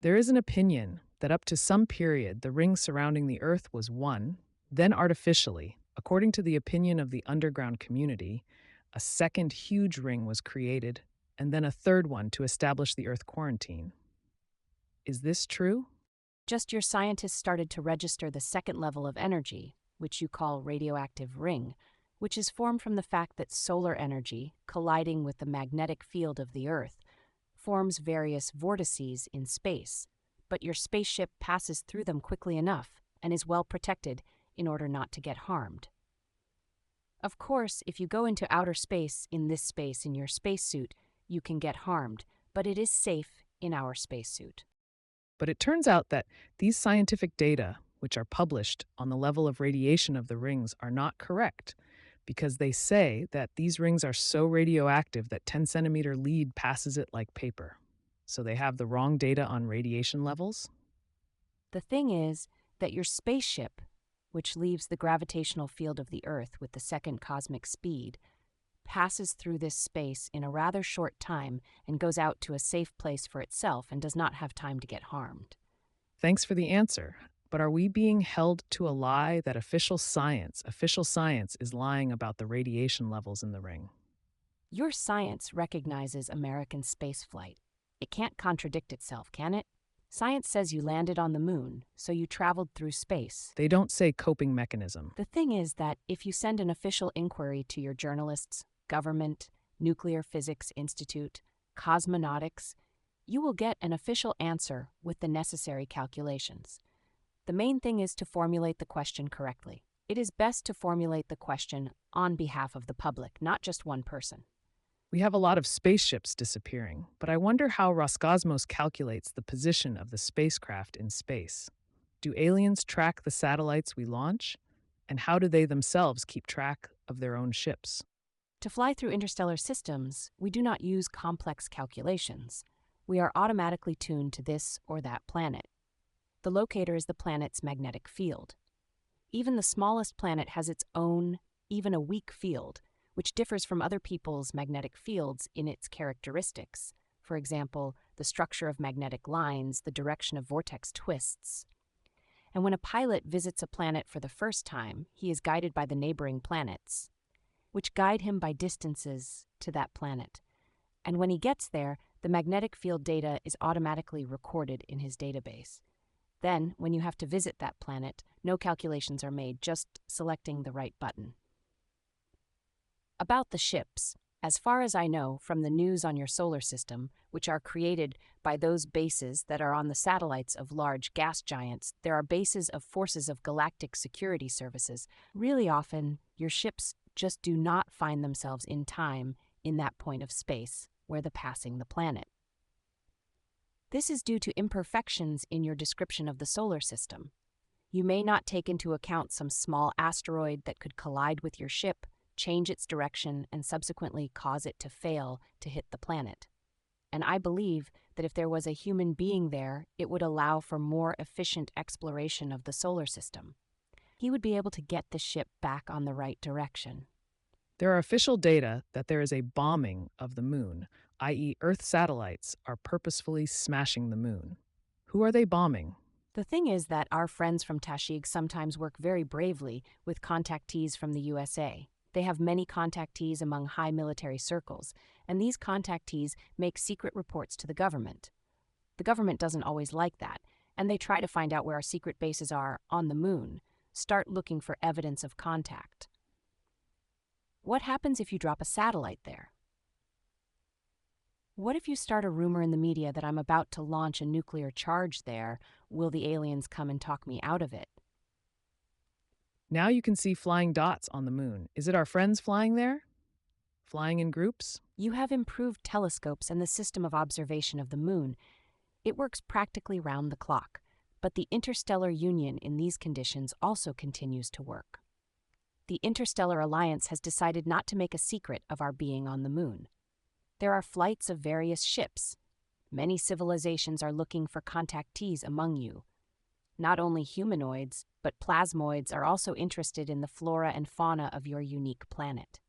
There is an opinion that up to some period the ring surrounding the Earth was one, then artificially, according to the opinion of the underground community, a second huge ring was created, and then a third one to establish the Earth quarantine. Is this true? Just your scientists started to register the second level of energy, which you call radioactive ring, which is formed from the fact that solar energy, colliding with the magnetic field of the Earth, forms various vortices in space, but your spaceship passes through them quickly enough and is well protected in order not to get harmed. Of course, if you go into outer space in your spacesuit, you can get harmed, but it is safe in our spacesuit. But it turns out that these scientific data, which are published on the level of radiation of the rings, are not correct because they say that these rings are so radioactive that 10-centimeter lead passes it like paper. So they have the wrong data on radiation levels? The thing is that your spaceship, which leaves the gravitational field of the Earth with the second cosmic speed, passes through this space in a rather short time and goes out to a safe place for itself and does not have time to get harmed. Thanks for the answer. But are we being held to a lie that official science is lying about the radiation levels in the ring? Your science recognizes American spaceflight. It can't contradict itself, can it? Science says you landed on the moon, so you traveled through space. They don't say coping mechanism. The thing is that if you send an official inquiry to your journalists, government, Nuclear Physics Institute, cosmonautics, you will get an official answer with the necessary calculations. The main thing is to formulate the question correctly. It is best to formulate the question on behalf of the public, not just one person. We have a lot of spaceships disappearing, but I wonder how Roscosmos calculates the position of the spacecraft in space. Do aliens track the satellites we launch? And how do they themselves keep track of their own ships? To fly through interstellar systems, we do not use complex calculations. We are automatically tuned to this or that planet. The locator is the planet's magnetic field. Even the smallest planet has its own, even a weak field, which differs from other people's magnetic fields in its characteristics. For example, the structure of magnetic lines, the direction of vortex twists. And when a pilot visits a planet for the first time, he is guided by the neighboring planets, which guide him by distances to that planet. And when he gets there, the magnetic field data is automatically recorded in his database. Then, when you have to visit that planet, no calculations are made, just selecting the right button. About the ships, as far as I know from the news on your solar system, which are created by those bases that are on the satellites of large gas giants, there are bases of forces of galactic security services. Really often, your ships just do not find themselves in time in that point of space where they're passing the planet. This is due to imperfections in your description of the solar system. You may not take into account some small asteroid that could collide with your ship, change its direction, and subsequently cause it to fail to hit the planet. And I believe that if there was a human being there, it would allow for more efficient exploration of the solar system. He would be able to get the ship back on the right direction. There are official data that there is a bombing of the moon, i.e., Earth satellites are purposefully smashing the moon. Who are they bombing? The thing is that our friends from Tashig sometimes work very bravely with contactees from the USA. They have many contactees among high military circles, and these contactees make secret reports to the government. The government doesn't always like that, and they try to find out where our secret bases are on the moon, start looking for evidence of contact. What happens if you drop a satellite there? What if you start a rumor in the media that I'm about to launch a nuclear charge there? Will the aliens come and talk me out of it? Now you can see flying dots on the moon. Is it our friends flying there? Flying in groups? You have improved telescopes and the system of observation of the moon. It works practically round the clock, but the interstellar union in these conditions also continues to work. The Interstellar Alliance has decided not to make a secret of our being on the moon. There are flights of various ships. Many civilizations are looking for contactees among you. Not only humanoids, but plasmoids are also interested in the flora and fauna of your unique planet.